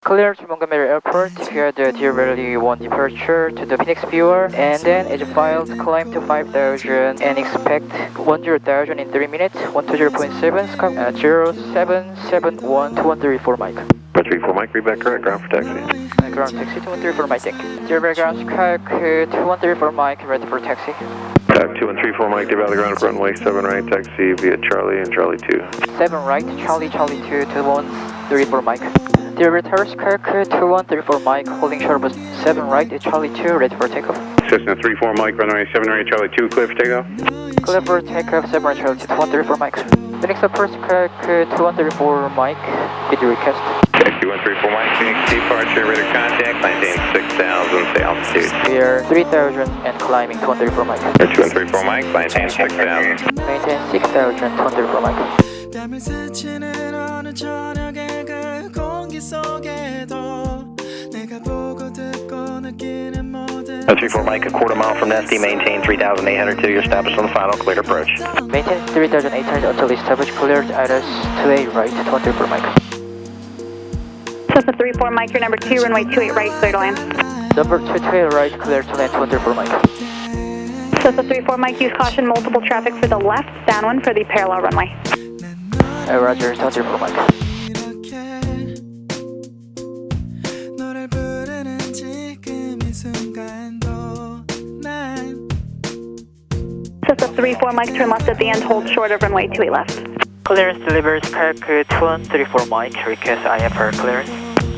Clear to Montgomery Airport via the Deer Valley 1 departure to the Phoenix Viewer, and then as filed, climb to 5,000 and expect 10,000 in 3 minutes, 120.7, scope at 0771 2134 Mike. 134 Mike, read back correct, ground for taxi. Ground taxi 2134 Mike, thank you. Deer Valley ground, Skype 2134 Mike, ready for taxi. Type 2134 Mike, Deer Valley ground, runway 7 right, taxi via Charlie and Charlie 2. 7 right, Charlie 2 to 134 Mike. Dear Retarders, Kirk 2134 Mike, holding short bus 7 right, Charlie 2, ready for takeoff. Cessna 34 Mike, runway 7 right, Charlie 2, clear for takeoff. Clear for takeoff, 7 right, Charlie 2, 2134 Mike. Phoenix approach, Kirk 2134 Mike, video request. Taxi 134 Mike, Phoenix departure, radar contact, maintain 6,000, say altitude. We are 3,000 and climbing 2134 Mike. 2134 Mike, maintain 6,000. Maintain 6,000, 2134 Mike. 땀을 스치는 어느 저녁의 그 공기 속에도 내가 보고 듣고 느끼는 모든 134 Mike, a quarter mile from Nesty, maintain 3,802, you're established on the final, cleared approach. Maintain 3,800 until established, cleared IRS 2A right, 2134 Mike. Cessna 34 Mike, your number 2, runway 28 right, clear to land. Number 2 right, clear to land, 2134 Mike. Cessna 34 Mike, use caution, multiple traffic for the left, downwind for the parallel runway. Roger, 2134 Mike. 이렇게 너를 부르는 지금 이 순간도 난 Cessna 34 Mike, turn left at the end, hold short of runway 28 left. Clearance delivers Kirk 2134 Mike, request IFR clearance.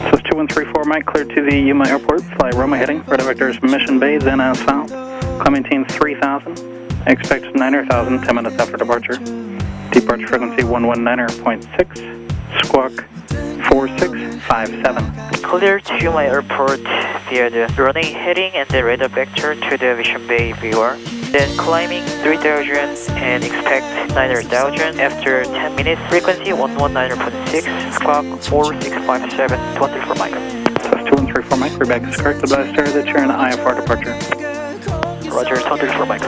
This is 2134 Mike, cleared to the Yuma Airport, fly Roma heading, radar vectors Mission Bay, then south, climb maintain 3,000, expect 9,000, 10 minutes after departure. Departure frequency 119.6, squawk 4657. Clear to Yuma Airport via the running heading and the radar vector to the Mission Bay Viewer. Then climbing 3,000 and expect 9,000 after 10 minutes. Frequency 119.6, squawk 4657, 24 Mike. This is 2134 Mike, Rebecca is correct. Advise sir that you're in IFR departure. Roger, 24 Mike.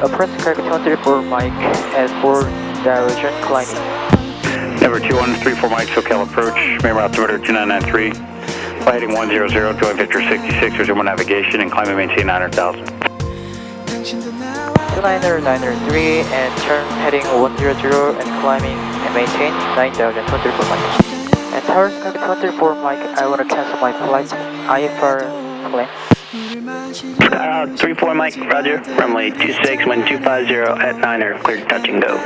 Approach Kirk 234 Mike at 4,000 climbing. Number 2134 Mike, SoCal approach, main route altimeter 2993, fly heading 100, join Victor 66, resume navigation and climb and maintain 900,000. 29093 and turn heading 100 and climbing and maintain 9,000, 24 Mike. And Tower Kirk 234 Mike, I want to cancel my flight, IFR plan. 34 Mike, roger, runway 26, wind 250 at 9er, clear to touch and go.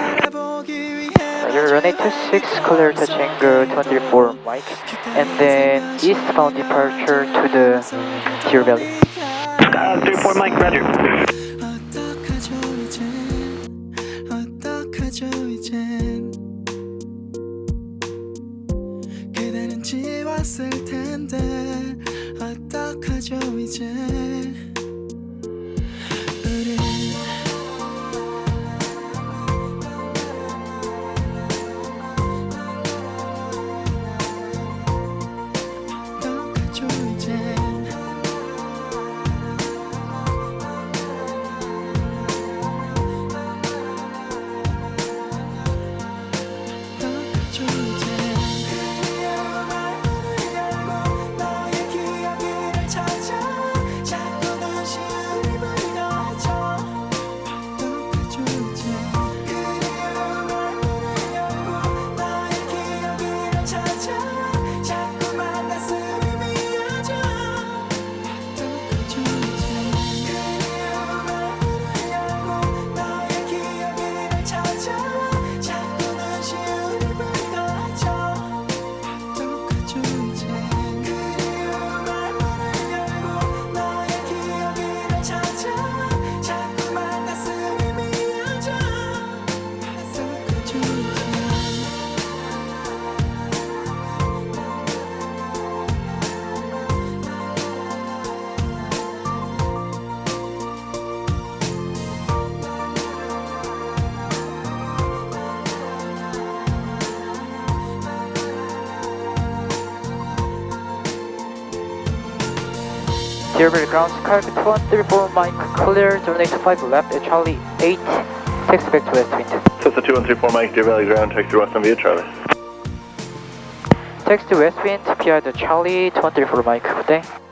Roger, runway 26, clear touch and go, 24 Mike. And then eastbound departure to the Deer Valley. 34 Mike, roger. 어떡하죠 이젠 그대는 지웠을 텐데 어떡하죠 이제 우리 어떡하죠 이제 Deer Valley ground, Kirk 234 Mike, clear, runway 25 left at Charlie 8, taxi back to west wind. Cessna 2134 Mike, Deer Valley ground, taxi west on via Charlie. Taxi west wind via the Charlie 234 Mike. Good day.